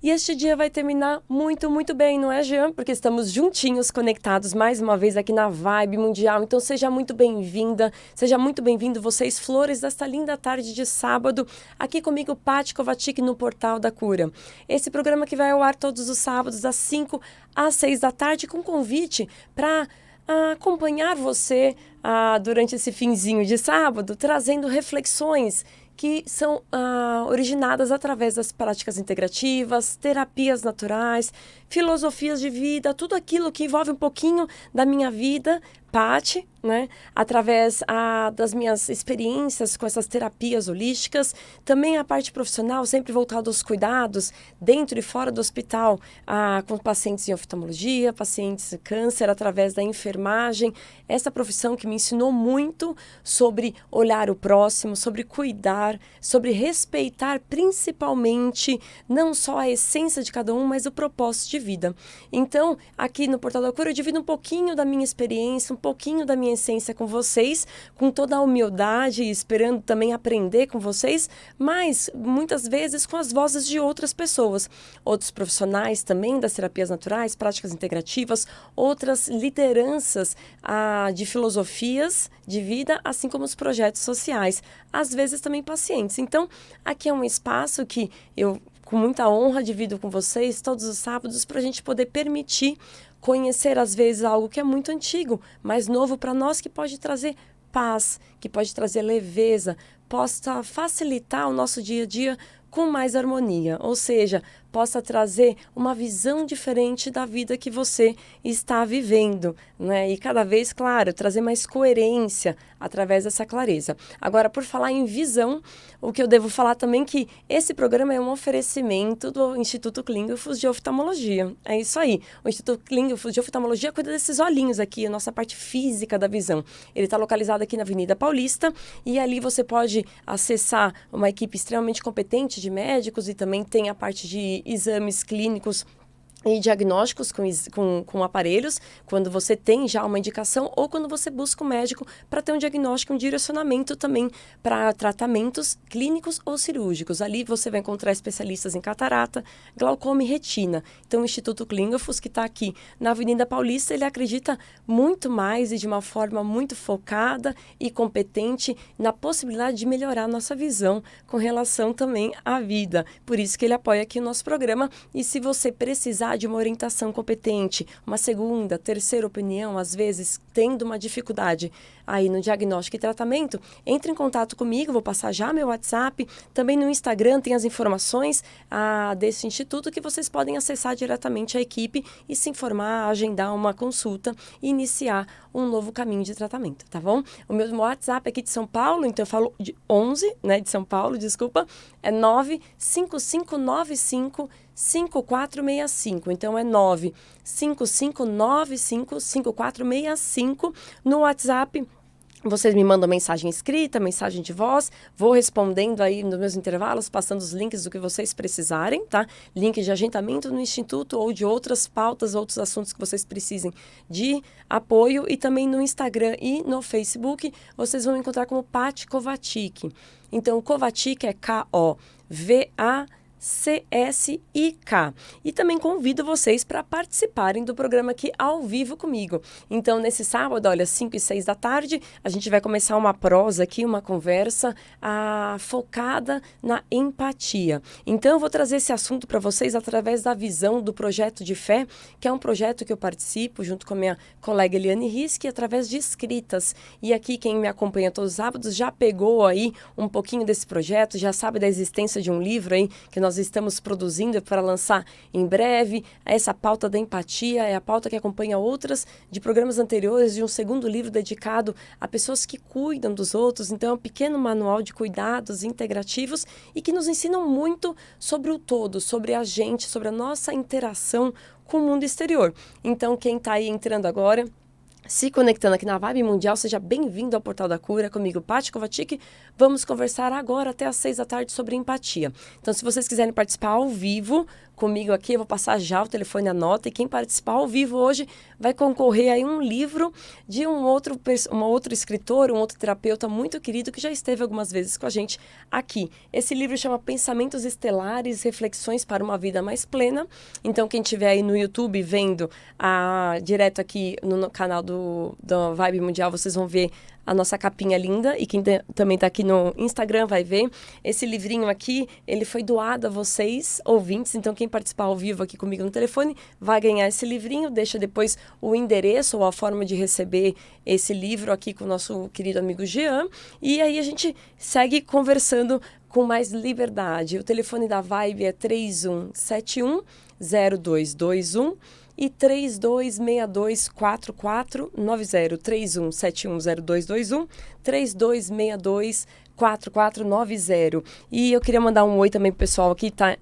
E este dia vai terminar muito, muito bem, não é, Jean? Porque estamos juntinhos, conectados mais uma vez aqui na Vibe Mundial. Então seja muito bem-vinda, seja muito bem-vindo vocês, flores, desta linda tarde de sábado, aqui comigo, Paty Kovacic, no Portal da Cura. Esse programa que vai ao ar todos os sábados, das 5 às 6 da tarde, com convite para acompanhar você durante esse finzinho de sábado, trazendo reflexões que são originadas através das práticas integrativas, terapias naturais, filosofias de vida, tudo aquilo que envolve um pouquinho da minha vida, Paty, né? Através das minhas experiências com essas terapias holísticas, também a parte profissional, sempre voltada aos cuidados, dentro e fora do hospital, com pacientes em oftalmologia, pacientes de câncer, através da enfermagem, essa profissão que me ensinou muito sobre olhar o próximo, sobre cuidar, sobre respeitar principalmente, não só a essência de cada um, mas o propósito de vida. Então, aqui no Portal da Cura, eu divido um pouquinho da minha experiência, um pouquinho da minha essência com vocês, com toda a humildade, esperando também aprender com vocês, mas muitas vezes com as vozes de outras pessoas, outros profissionais também das terapias naturais, práticas integrativas, outras lideranças de filosofias de vida, assim como os projetos sociais, às vezes também pacientes. Então, aqui é um espaço que eu, com muita honra, divido com vocês todos os sábados para a gente poder permitir conhecer, às vezes, algo que é muito antigo, mas novo para nós, que pode trazer paz, que pode trazer leveza, possa facilitar o nosso dia a dia com mais harmonia, ou seja, possa trazer uma visão diferente da vida que você está vivendo, né? E cada vez, claro, trazer mais coerência através dessa clareza. Agora, por falar em visão, o que eu devo falar também é que esse programa é um oferecimento do Instituto Klingelfuss de Oftalmologia. É isso aí. O Instituto Klingelfuss de Oftalmologia cuida desses olhinhos aqui, a nossa parte física da visão. Ele está localizado aqui na Avenida Paulista e ali você pode acessar uma equipe extremamente competente de médicos e também tem a parte de exames clínicos e diagnósticos com aparelhos, quando você tem já uma indicação ou quando você busca um médico para ter um diagnóstico, um direcionamento também para tratamentos clínicos ou cirúrgicos. Ali você vai encontrar especialistas em catarata, glaucoma e retina. Então, o Instituto Klingelfuss, que está aqui na Avenida Paulista, ele acredita muito mais e de uma forma muito focada e competente na possibilidade de melhorar a nossa visão com relação também à vida. Por isso que ele apoia aqui o nosso programa. E se você precisar de uma orientação competente, uma segunda, terceira opinião, às vezes tendo uma dificuldade aí no diagnóstico e tratamento, entre em contato comigo, vou passar já meu WhatsApp, também no Instagram tem as informações desse instituto que vocês podem acessar diretamente a equipe e se informar, agendar uma consulta e iniciar um novo caminho de tratamento, tá bom? O meu WhatsApp é aqui de São Paulo, então eu falo de 11, né, de São Paulo, desculpa, é 955955465. Então é 955955465 no WhatsApp. Vocês me mandam mensagem escrita, mensagem de voz, vou respondendo aí nos meus intervalos, passando os links do que vocês precisarem, tá? Link de agendamento no Instituto ou de outras pautas, outros assuntos que vocês precisem de apoio. E também no Instagram e no Facebook, vocês vão encontrar como Paty Kovacic. Então, Kovacic é Kovacic. E também convido vocês para participarem do programa aqui ao vivo comigo. Então, nesse sábado, olha, 5 e 6 da tarde, a gente vai começar uma prosa aqui, uma conversa focada na empatia. Então, eu vou trazer esse assunto para vocês através da visão do Projeto de Fé, que é um projeto que eu participo junto com a minha colega Eliane Riski, através de escritas. E aqui, quem me acompanha todos os sábados já pegou aí um pouquinho desse projeto, já sabe da existência de um livro aí que nós estamos produzindo para lançar em breve. Essa pauta da empatia é a pauta que acompanha outras de programas anteriores, de um segundo livro dedicado a pessoas que cuidam dos outros. Então, é um pequeno manual de cuidados integrativos e que nos ensinam muito sobre o todo, sobre a gente, sobre a nossa interação com o mundo exterior. Então, quem está aí entrando agora, se conectando aqui na Vibe Mundial, seja bem-vindo ao Portal da Cura, comigo, Paty Kovacic. Vamos conversar agora até às 6 da tarde sobre empatia. Então, se vocês quiserem participar ao vivo, comigo aqui, eu vou passar já o telefone, anota, e quem participar ao vivo hoje vai concorrer aí um livro de um outro escritor, um outro terapeuta muito querido que já esteve algumas vezes com a gente aqui. Esse livro chama Pensamentos Estelares, Reflexões para uma Vida Mais Plena. Então, quem estiver aí no YouTube vendo direto aqui no canal da Vibe Mundial, vocês vão ver a nossa capinha linda, e quem também está aqui no Instagram vai ver. Esse livrinho aqui, ele foi doado a vocês, ouvintes, então quem participar ao vivo aqui comigo no telefone vai ganhar esse livrinho. Deixa depois o endereço ou a forma de receber esse livro aqui com o nosso querido amigo Jean, e aí a gente segue conversando com mais liberdade. O telefone da Vibe é 3171-0221 e 3262-4490, 3171-0221, 3262-4490. E eu queria mandar um oi também pro pessoal que tá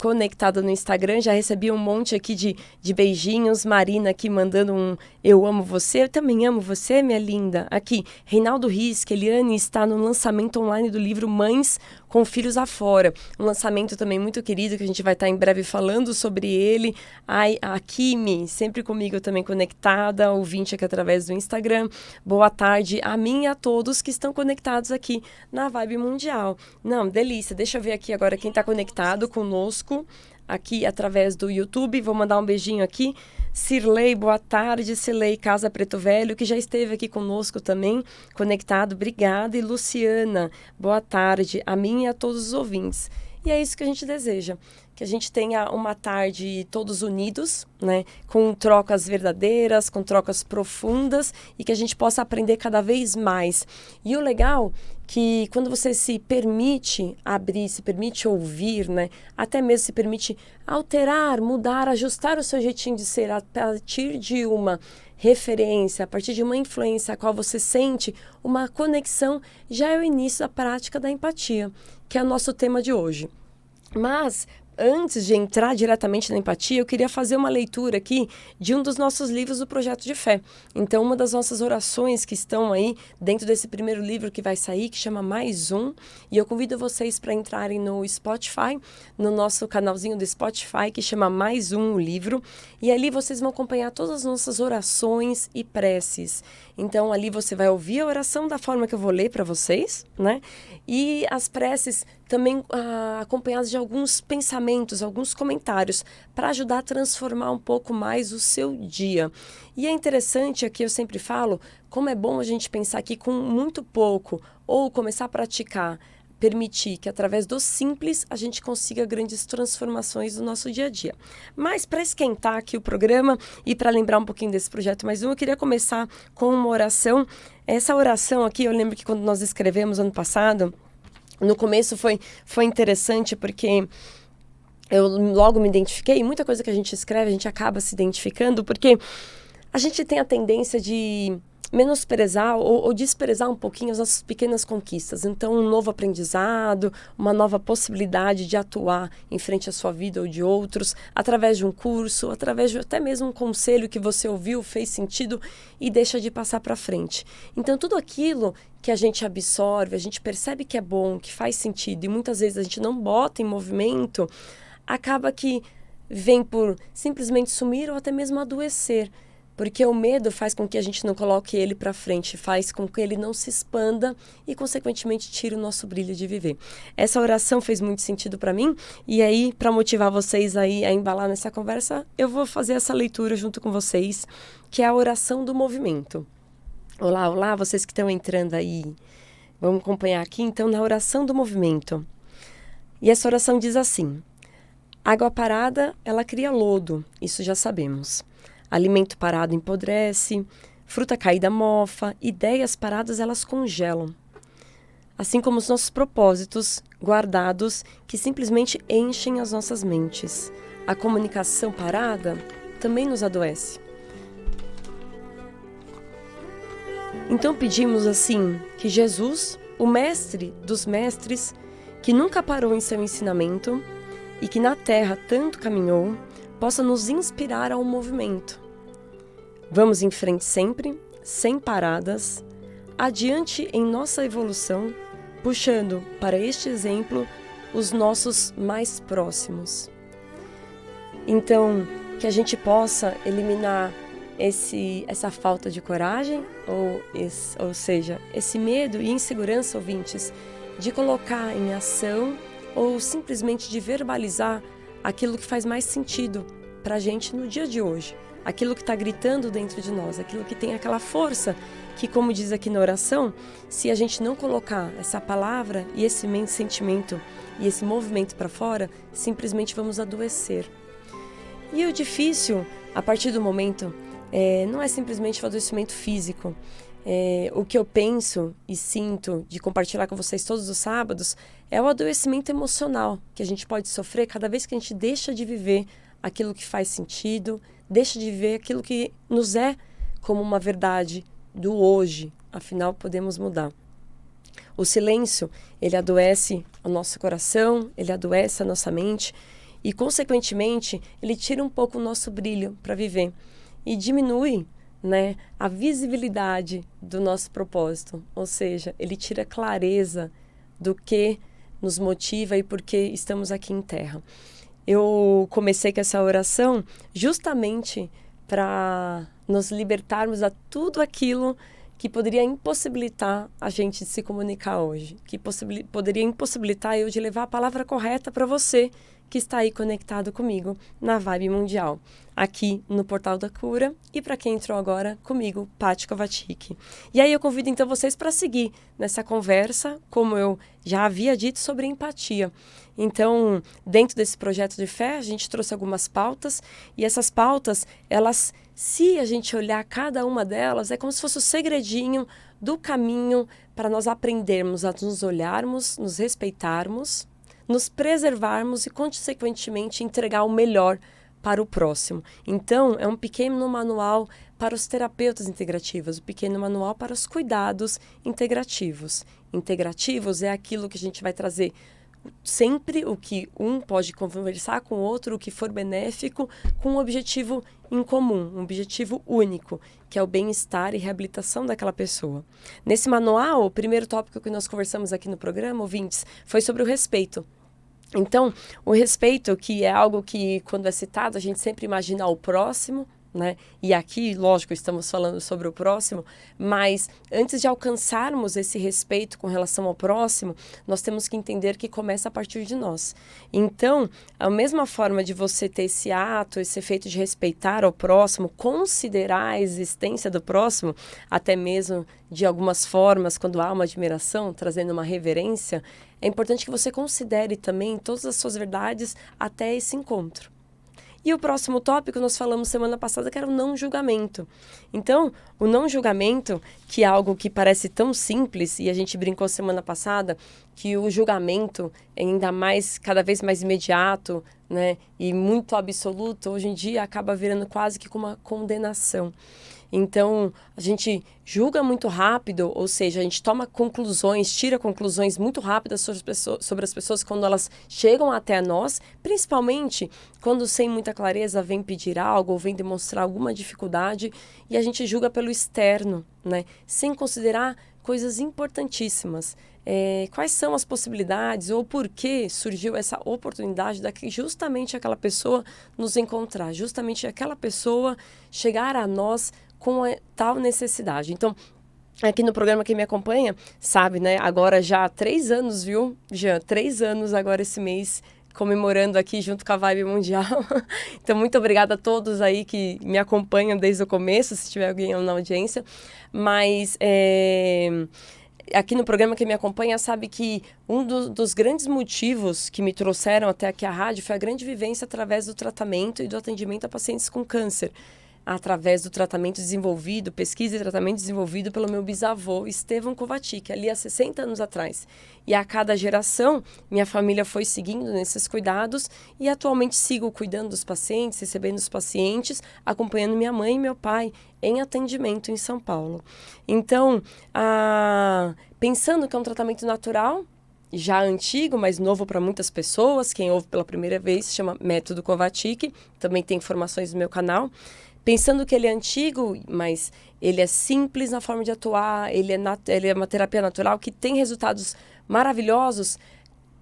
conectado no Instagram. Já recebi um monte aqui de beijinhos. Marina aqui mandando um eu amo você. Eu também amo você, minha linda. Aqui, Reinaldo Risk, Eliane está no lançamento online do livro Mães com Filhos Afora. Um lançamento também muito querido, que a gente vai estar em breve falando sobre ele. A Kimi, sempre comigo também conectada, ouvinte aqui através do Instagram. Boa tarde a mim e a todos que estão conectados aqui na Vibe Mundial. Não, delícia. Deixa eu ver aqui agora quem está conectado conosco aqui através do YouTube. Vou mandar um beijinho aqui. Cirlei, boa tarde. Cirlei Casa Preto Velho, que já esteve aqui conosco também, conectado. Obrigada. E Luciana, boa tarde a mim e a todos os ouvintes. E é isso que a gente deseja, que a gente tenha uma tarde todos unidos, né, com trocas verdadeiras, com trocas profundas, e que a gente possa aprender cada vez mais. E o legal que quando você se permite abrir, se permite ouvir, né, até mesmo se permite alterar, mudar, ajustar o seu jeitinho de ser a partir de uma referência, a partir de uma influência a qual você sente uma conexão, já é o início da prática da empatia, que é o nosso tema de hoje. Mas antes de entrar diretamente na empatia, eu queria fazer uma leitura aqui de um dos nossos livros do Projeto de Fé. Então, uma das nossas orações que estão aí dentro desse primeiro livro que vai sair, que chama Mais Um, e eu convido vocês para entrarem no Spotify, no nosso canalzinho do Spotify, que chama Mais Um, o livro, e ali vocês vão acompanhar todas as nossas orações e preces. Então, ali você vai ouvir a oração da forma que eu vou ler para vocês, né? E as preces também acompanhadas de alguns pensamentos, alguns comentários, para ajudar a transformar um pouco mais o seu dia. E é interessante, aqui eu sempre falo, como é bom a gente pensar aqui com muito pouco, ou começar a praticar, permitir que através do simples a gente consiga grandes transformações no nosso dia a dia. Mas para esquentar aqui o programa e para lembrar um pouquinho desse projeto mais um, eu queria começar com uma oração. Essa oração aqui, eu lembro que quando nós escrevemos ano passado, no começo foi interessante porque eu logo me identifiquei. Muita coisa que a gente escreve, a gente acaba se identificando, porque a gente tem a tendência de menosprezar ou desprezar um pouquinho as nossas pequenas conquistas. Então, um novo aprendizado, uma nova possibilidade de atuar em frente à sua vida ou de outros, através de um curso, através de até mesmo um conselho que você ouviu, fez sentido e deixa de passar para frente. Então, tudo aquilo que a gente absorve, a gente percebe que é bom, que faz sentido, e muitas vezes a gente não bota em movimento, acaba que vem por simplesmente sumir ou até mesmo adoecer. Porque o medo faz com que a gente não coloque ele para frente, faz com que ele não se expanda e, consequentemente, tire o nosso brilho de viver. Essa oração fez muito sentido para mim, e aí, para motivar vocês aí a embalar nessa conversa, eu vou fazer essa leitura junto com vocês, que é a oração do movimento. Olá, olá, vocês que estão entrando aí. Vamos acompanhar aqui, então, na oração do movimento. E essa oração diz assim: água parada, ela cria lodo, isso já sabemos. Alimento parado empodrece, fruta caída mofa, ideias paradas elas congelam. Assim como os nossos propósitos guardados que simplesmente enchem as nossas mentes. A comunicação parada também nos adoece. Então pedimos assim que Jesus, o mestre dos mestres, que nunca parou em seu ensinamento e que na terra tanto caminhou, possa nos inspirar ao movimento. Vamos em frente sempre, sem paradas, adiante em nossa evolução, puxando para este exemplo os nossos mais próximos. Então, que a gente possa eliminar essa falta de coragem, ou seja, esse medo e insegurança, ouvintes, de colocar em ação ou simplesmente de verbalizar aquilo que faz mais sentido para a gente no dia de hoje. Aquilo que está gritando dentro de nós, aquilo que tem aquela força que, como diz aqui na oração, se a gente não colocar essa palavra e esse sentimento e esse movimento para fora, simplesmente vamos adoecer. E o difícil, a partir do momento, não é simplesmente o adoecimento físico. O que eu penso e sinto de compartilhar com vocês todos os sábados é o adoecimento emocional que a gente pode sofrer cada vez que a gente deixa de viver aquilo que faz sentido, deixa de viver aquilo que nos é como uma verdade do hoje. Afinal, podemos mudar. O silêncio, ele adoece o nosso coração, ele adoece a nossa mente e, consequentemente, ele tira um pouco o nosso brilho para viver e diminui, né, a visibilidade do nosso propósito. Ou seja, ele tira a clareza do que nos motiva e por que estamos aqui em terra. Eu comecei com essa oração justamente para nos libertarmos a tudo aquilo que poderia impossibilitar a gente de se comunicar hoje, que poderia impossibilitar eu de levar a palavra correta para você que está aí conectado comigo na Vibe Mundial, aqui no Portal da Cura e para quem entrou agora comigo, Paty Kovacic. E aí eu convido então vocês para seguir nessa conversa, como eu já havia dito, sobre empatia. Então, dentro desse projeto de fé, a gente trouxe algumas pautas e essas pautas, elas, se a gente olhar cada uma delas, é como se fosse o segredinho do caminho para nós aprendermos a nos olharmos, nos respeitarmos, nos preservarmos e, consequentemente, entregar o melhor para o próximo. Então, é um pequeno manual para os terapeutas integrativos, um pequeno manual para os cuidados integrativos. Integrativos é aquilo que a gente vai trazer sempre o que um pode conversar com o outro, o que for benéfico, com um objetivo em comum, um objetivo único, que é o bem-estar e reabilitação daquela pessoa. Nesse manual, o primeiro tópico que nós conversamos aqui no programa, ouvintes, foi sobre o respeito. Então, o respeito, que é algo que, quando é citado, a gente sempre imagina o próximo, né? E aqui, lógico, estamos falando sobre o próximo, mas antes de alcançarmos esse respeito com relação ao próximo, nós temos que entender que começa a partir de nós. Então, a mesma forma de você ter esse ato, esse efeito de respeitar ao próximo, considerar a existência do próximo, até mesmo de algumas formas, quando há uma admiração, trazendo uma reverência, é importante que você considere também todas as suas verdades até esse encontro. E o próximo tópico nós falamos semana passada que era o não julgamento. Então, o não julgamento, que é algo que parece tão simples, e a gente brincou semana passada, que o julgamento é ainda mais, cada vez mais imediato, né, e muito absoluto, hoje em dia acaba virando quase que como uma condenação. Então, a gente julga muito rápido, ou seja, a gente toma conclusões, tira conclusões muito rápidas sobre as pessoas quando elas chegam até nós, principalmente quando sem muita clareza vem pedir algo ou vem demonstrar alguma dificuldade e a gente julga pelo externo, né? Sem considerar coisas importantíssimas. Quais são as possibilidades ou por que surgiu essa oportunidade daqui justamente aquela pessoa nos encontrar, justamente aquela pessoa chegar a nós com a tal necessidade. Então, aqui no programa, quem me acompanha sabe, né? Agora já há 3 anos, viu, Jean? 3 anos agora esse mês, comemorando aqui junto com a Vibe Mundial. Então, muito obrigada a todos aí que me acompanham desde o começo, se tiver alguém na audiência. Mas aqui no programa, quem me acompanha sabe que um dos grandes motivos que me trouxeram até aqui à rádio foi a grande vivência através do tratamento e do atendimento a pacientes com câncer, através do tratamento desenvolvido, pesquisa e tratamento desenvolvido pelo meu bisavô, Estevão Kovacic, ali há 60 anos atrás. E a cada geração, minha família foi seguindo nesses cuidados e atualmente sigo cuidando dos pacientes, recebendo os pacientes, acompanhando minha mãe e meu pai em atendimento em São Paulo. Então, pensando que é um tratamento natural, já antigo, mas novo para muitas pessoas, quem ouve pela primeira vez, se chama Método Kovacic, também tem informações no meu canal. Pensando que ele é antigo, mas ele é simples na forma de atuar, ele é uma terapia natural que tem resultados maravilhosos.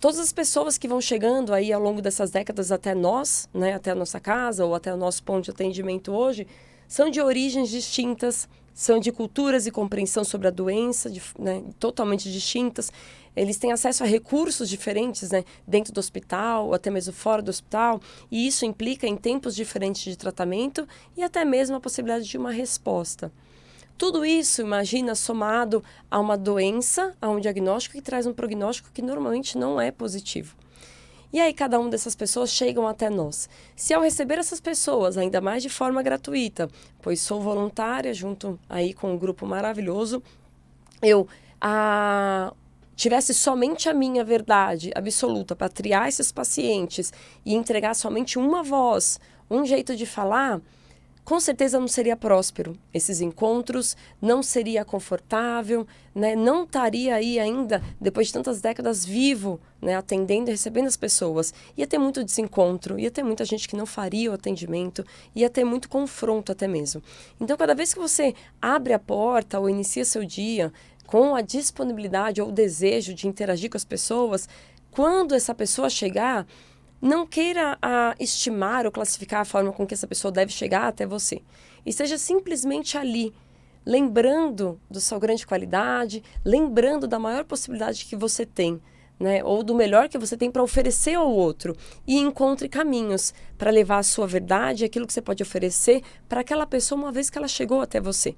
todas as pessoas que vão chegando aí ao longo dessas décadas até nós, né, até a nossa casa ou até o nosso ponto de atendimento hoje, são de origens distintas, são de culturas e compreensão sobre a doença, né, totalmente distintas. Eles têm acesso a recursos diferentes, né, dentro do hospital, ou até mesmo fora do hospital, e isso implica em tempos diferentes de tratamento e até mesmo a possibilidade de uma resposta. Tudo isso, imagina, somado a uma doença, a um diagnóstico que traz um prognóstico que normalmente não é positivo. E aí cada uma dessas pessoas chegam até nós. Se ao receber essas pessoas, ainda mais de forma gratuita, pois sou voluntária junto aí com um grupo maravilhoso, eu tivesse somente a minha verdade absoluta para triar esses pacientes e entregar somente uma voz, um jeito de falar, com certeza não seria próspero esses encontros, não seria confortável, né? Não estaria aí ainda, depois de tantas décadas, vivo, né? Atendendo e recebendo as pessoas. Ia ter muito desencontro, ia ter muita gente que não faria o atendimento, ia ter muito confronto até mesmo. Então, cada vez que você abre a porta ou inicia seu dia com a disponibilidade ou o desejo de interagir com as pessoas, quando essa pessoa chegar, não queira estimar ou classificar a forma com que essa pessoa deve chegar até você. E seja simplesmente ali, lembrando da sua grande qualidade, lembrando da maior possibilidade que você tem, né? Ou do melhor que você tem para oferecer ao outro. E encontre caminhos para levar a sua verdade, aquilo que você pode oferecer para aquela pessoa uma vez que ela chegou até você.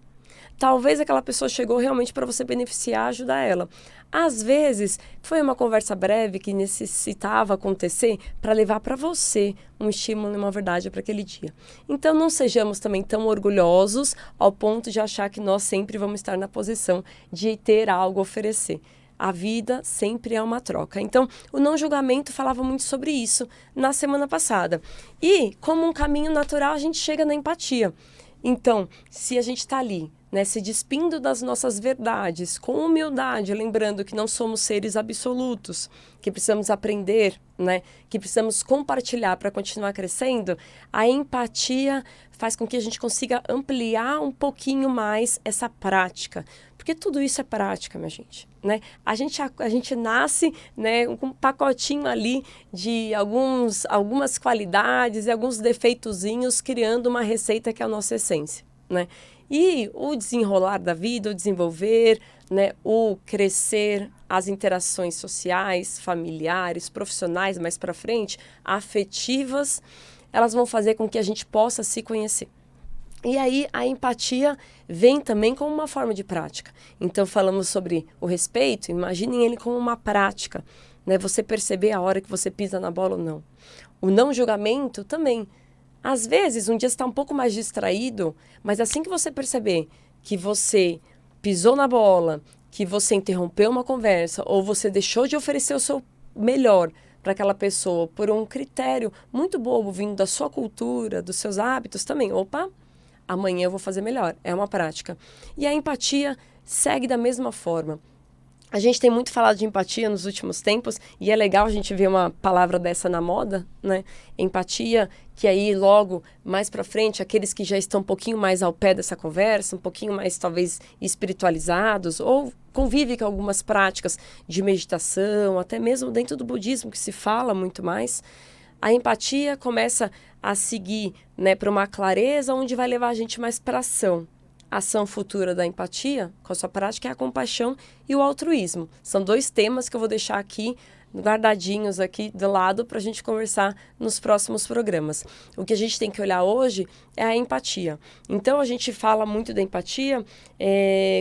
Talvez aquela pessoa chegou realmente para você beneficiar, ajudar ela. Às vezes, foi uma conversa breve que necessitava acontecer para levar para você um estímulo e uma verdade para aquele dia. Então, não sejamos também tão orgulhosos ao ponto de achar que nós sempre vamos estar na posição de ter algo a oferecer. A vida sempre é uma troca. Então, o não julgamento falava muito sobre isso na semana passada. E, como um caminho natural, a gente chega na empatia. Então, se a gente está ali, né, se despindo das nossas verdades, com humildade, lembrando que não somos seres absolutos, que precisamos aprender, né, que precisamos compartilhar para continuar crescendo, a empatia faz com que a gente consiga ampliar um pouquinho mais essa prática. Porque tudo isso é prática, minha gente, né? A gente nasce, né, com um pacotinho ali de algumas qualidades e alguns defeitozinhos, criando uma receita que é a nossa essência, né? E o desenrolar da vida, o desenvolver, né, o crescer, as interações sociais, familiares, profissionais mais para frente, afetivas, elas vão fazer com que a gente possa se conhecer. E aí a empatia vem também como uma forma de prática. Então falamos sobre o respeito, imaginem ele como uma prática, né? Você perceber a hora que você pisa na bola ou não. O não julgamento também. Às vezes, um dia você está um pouco mais distraído, mas assim que você perceber que você pisou na bola, que você interrompeu uma conversa, ou você deixou de oferecer o seu melhor para aquela pessoa por um critério muito bobo vindo da sua cultura, dos seus hábitos também. Opa, amanhã eu vou fazer melhor. É uma prática. E a empatia segue da mesma forma. A gente tem muito falado de empatia nos últimos tempos e é legal a gente ver uma palavra dessa na moda, né? Empatia, que aí logo mais para frente, aqueles que já estão um pouquinho mais ao pé dessa conversa, um pouquinho mais talvez espiritualizados ou convivem com algumas práticas de meditação, até mesmo dentro do budismo que se fala muito mais, a empatia começa a seguir, né, para uma clareza onde vai levar a gente mais para ação. A ação futura da empatia, com a sua prática, é a compaixão e o altruísmo. São dois temas que eu vou deixar aqui, guardadinhos aqui do lado, para a gente conversar nos próximos programas. O que a gente tem que olhar hoje é a empatia. Então, a gente fala muito da empatia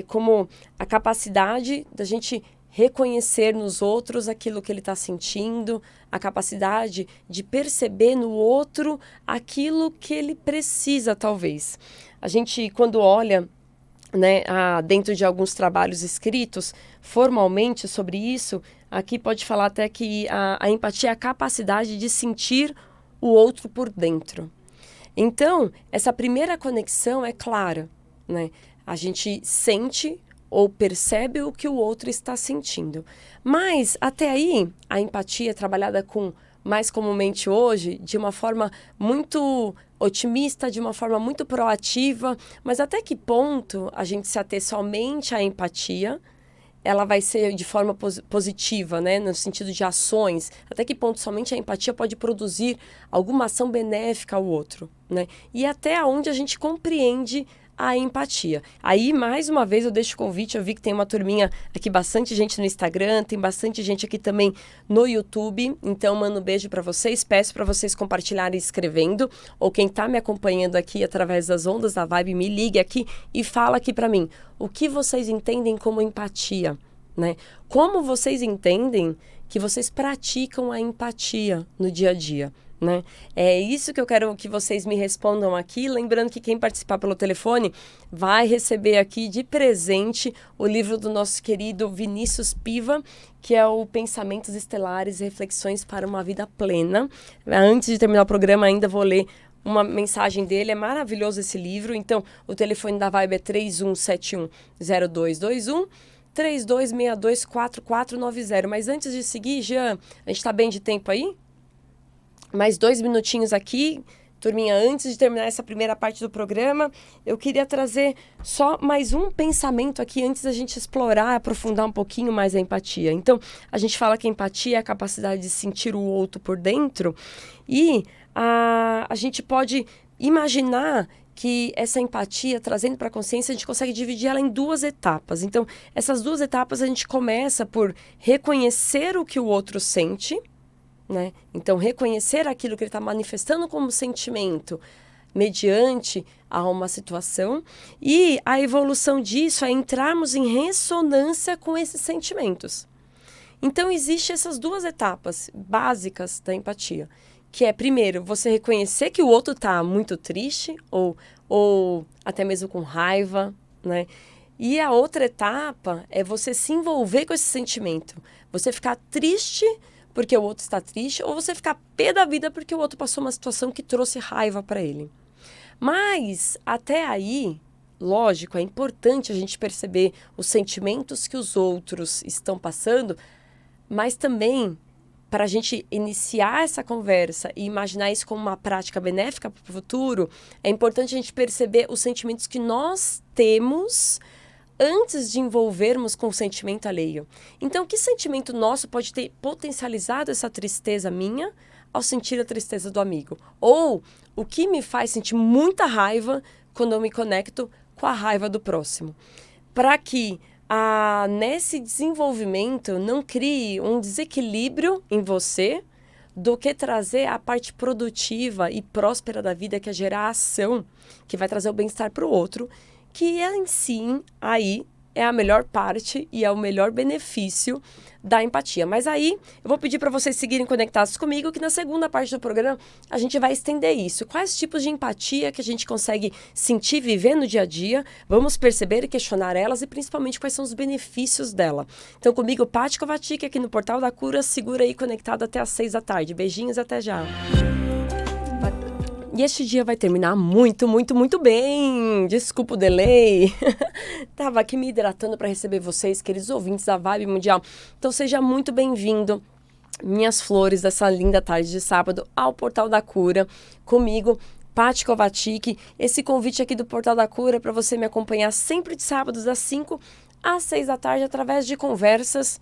como a capacidade da gente reconhecer nos outros aquilo que ele está sentindo, a capacidade de perceber no outro aquilo que ele precisa, talvez. A gente, quando olha, né, dentro de alguns trabalhos escritos formalmente sobre isso, aqui pode falar até que a empatia é a capacidade de sentir o outro por dentro. Então, essa primeira conexão é clara, né? A gente sente ou percebe o que o outro está sentindo. Mas, até aí, a empatia é trabalhada mais comumente hoje, de uma forma muito otimista, de uma forma muito proativa, mas até que ponto a gente se ater somente à empatia ela vai ser de forma positiva, né? No sentido de ações. Até que ponto somente a empatia pode produzir alguma ação benéfica ao outro, né? E até onde a gente compreende a empatia. Aí, mais uma vez, eu deixo o convite. Eu vi que tem uma turminha aqui, bastante gente no Instagram, tem bastante gente aqui também no YouTube. Então, mando um beijo para vocês. Peço para vocês compartilharem escrevendo. Ou quem está me acompanhando aqui através das ondas da Vibe, me ligue aqui e fala aqui para mim. O que vocês entendem como empatia, né? Como vocês entendem que vocês praticam a empatia no dia a dia? Né? É isso que eu quero que vocês me respondam aqui. Lembrando que quem participar pelo telefone vai receber aqui de presente o livro do nosso querido Vinícius Piva, que é o Pensamentos Estelares e Reflexões para uma Vida Plena. Antes de terminar o programa, ainda vou ler uma mensagem dele. É maravilhoso esse livro. Então, o telefone da Vibe é 31710221. 32624490. Mas antes de seguir, Jean, a gente está bem de tempo aí? Mais 2 minutinhos aqui, turminha, antes de terminar essa primeira parte do programa, eu queria trazer só mais um pensamento aqui antes da gente explorar, aprofundar um pouquinho mais a empatia. Então, a gente fala que a empatia é a capacidade de sentir o outro por dentro e a gente pode imaginar que essa empatia, trazendo para a consciência, a gente consegue dividir ela em 2 etapas. Então, essas 2 etapas a gente começa por reconhecer o que o outro sente, né? Então, reconhecer aquilo que ele está manifestando como sentimento mediante a uma situação, e a evolução disso é entrarmos em ressonância com esses sentimentos. Então, existem essas 2 etapas básicas da empatia, que é, primeiro, você reconhecer que o outro está muito triste ou até mesmo com raiva, né? E a outra etapa é você se envolver com esse sentimento, você ficar triste porque o outro está triste, ou você ficar pé da vida porque o outro passou uma situação que trouxe raiva para ele. Mas, até aí, lógico, é importante a gente perceber os sentimentos que os outros estão passando, mas também, para a gente iniciar essa conversa e imaginar isso como uma prática benéfica para o futuro, é importante a gente perceber os sentimentos que nós temos antes de envolvermos com o sentimento alheio. Então, que sentimento nosso pode ter potencializado essa tristeza minha ao sentir a tristeza do amigo? Ou o que me faz sentir muita raiva quando eu me conecto com a raiva do próximo? Para que nesse desenvolvimento não crie um desequilíbrio em você, do que trazer a parte produtiva e próspera da vida, que é gerar ação, que vai trazer o bem-estar para o outro, que em si, aí, é a melhor parte e é o melhor benefício da empatia. Mas aí, eu vou pedir para vocês seguirem conectados comigo, que na segunda parte do programa a gente vai estender isso. Quais tipos de empatia que a gente consegue sentir, viver no dia a dia, vamos perceber e questionar elas e principalmente quais são os benefícios dela. Então comigo, Paty Kovacic, aqui no Portal da Cura, segura aí conectado até às 6 da tarde. Beijinhos, até já! E este dia vai terminar muito, muito, muito bem. Desculpa o delay. Tava aqui me hidratando para receber vocês, queridos ouvintes da Vibe Mundial. Então seja muito bem-vindo, minhas flores, dessa linda tarde de sábado, ao Portal da Cura, comigo, Paty Kovacic. Esse convite aqui do Portal da Cura é para você me acompanhar sempre de sábados, das 5 às 6 da tarde, através de conversas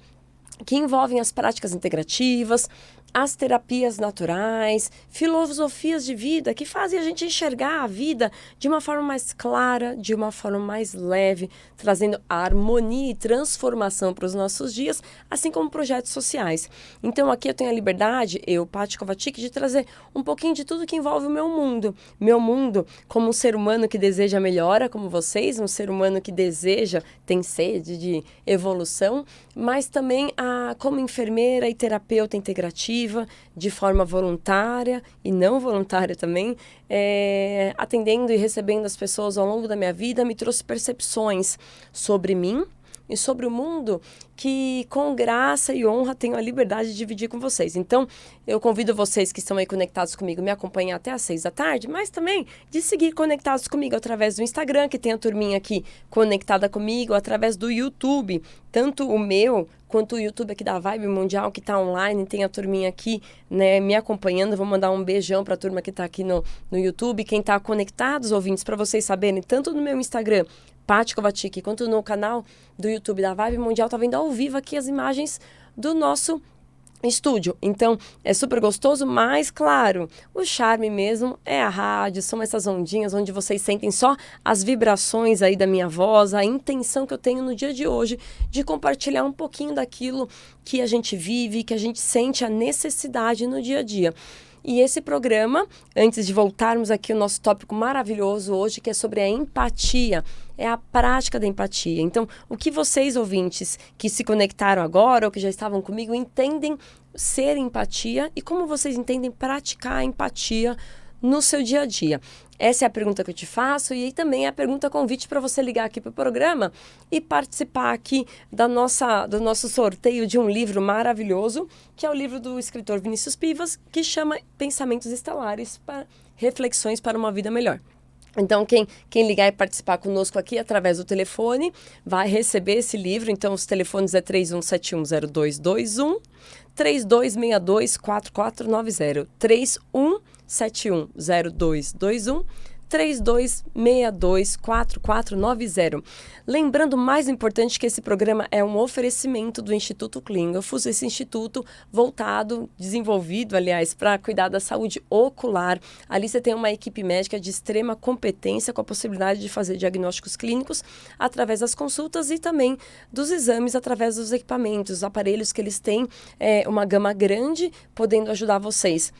que envolvem as práticas integrativas, as terapias naturais, filosofias de vida que fazem a gente enxergar a vida de uma forma mais clara, de uma forma mais leve, trazendo harmonia e transformação para os nossos dias, assim como projetos sociais. Então aqui eu tenho a liberdade, eu, Paty Kovacic, de trazer um pouquinho de tudo que envolve o meu mundo. Meu mundo como um ser humano que deseja melhora, como vocês, um ser humano que deseja, tem sede de evolução, mas também como enfermeira e terapeuta integrativa, de forma voluntária e não voluntária também, atendendo e recebendo as pessoas ao longo da minha vida, me trouxe percepções sobre mim e sobre o mundo que, com graça e honra, tenho a liberdade de dividir com vocês. Então, eu convido vocês que estão aí conectados comigo, me acompanhar até às 6 da tarde, mas também de seguir conectados comigo através do Instagram, que tem a turminha aqui conectada comigo, através do YouTube, tanto o meu quanto o YouTube aqui da Vibe Mundial, que está online, tem a turminha aqui, né, me acompanhando. Vou mandar um beijão para a turma que está aqui no YouTube. Quem está conectado, os ouvintes, para vocês saberem, tanto no meu Instagram, Paty Kovacic, quanto no canal do YouTube da Vibe Mundial, tá vendo ao vivo aqui as imagens do nosso estúdio. Então, é super gostoso, mas, claro, o charme mesmo é a rádio, são essas ondinhas onde vocês sentem só as vibrações aí da minha voz, a intenção que eu tenho no dia de hoje de compartilhar um pouquinho daquilo que a gente vive, que a gente sente a necessidade no dia a dia. E esse programa, antes de voltarmos aqui ao nosso tópico maravilhoso hoje, que é sobre a empatia, é a prática da empatia. Então, o que vocês, ouvintes, que se conectaram agora ou que já estavam comigo, entendem ser empatia e como vocês entendem praticar a empatia no seu dia a dia? Essa é a pergunta que eu te faço e aí também é a pergunta convite para você ligar aqui para o programa e participar aqui do nosso sorteio de um livro maravilhoso, que é o livro do escritor Vinícius Pivas, que chama Pensamentos Estelares, para reflexões para uma vida melhor. Então, quem ligar e participar conosco aqui através do telefone vai receber esse livro. Então, os telefones é 31710221, 3262-4490, 31710221, 3262-4490. Lembrando, mais importante, que esse programa é um oferecimento do Instituto Klingelfuss, esse instituto voltado, desenvolvido, aliás, para cuidar da saúde ocular. Ali você tem uma equipe médica de extrema competência, com a possibilidade de fazer diagnósticos clínicos através das consultas e também dos exames através dos equipamentos, os aparelhos que eles têm, uma gama grande, podendo ajudar vocês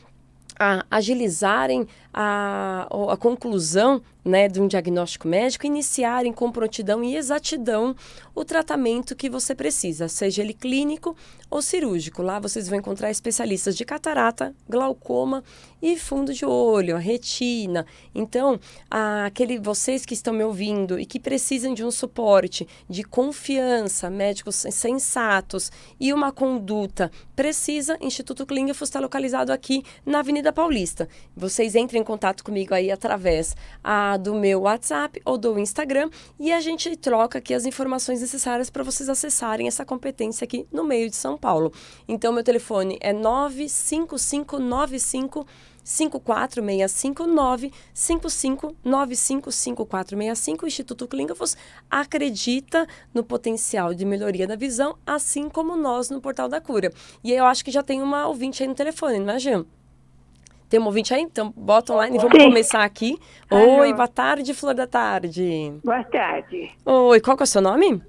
a agilizarem a conclusão, né, de um diagnóstico médico, iniciarem com prontidão e exatidão o tratamento que você precisa, seja ele clínico ou cirúrgico. Lá vocês vão encontrar especialistas de catarata, glaucoma e fundo de olho, a retina. Então, vocês que estão me ouvindo e que precisam de um suporte de confiança, médicos sensatos e uma conduta precisa, Instituto Klingelfuss está localizado aqui na Avenida Paulista. Vocês entrem em contato comigo aí através do meu WhatsApp ou do Instagram e a gente troca aqui as informações necessárias para vocês acessarem essa competência aqui no meio de São Paulo. Então, meu telefone é 95595 5465 95595 5465. O Instituto Klingelfuss acredita no potencial de melhoria da visão, assim como nós no Portal da Cura. E eu acho que já tem uma ouvinte aí no telefone, não é, Jean? Tem um ouvinte aí? Então, bota online e vamos começar aqui. Alô. Oi, boa tarde, Flor da Tarde. Boa tarde. Oi, qual que é o seu nome?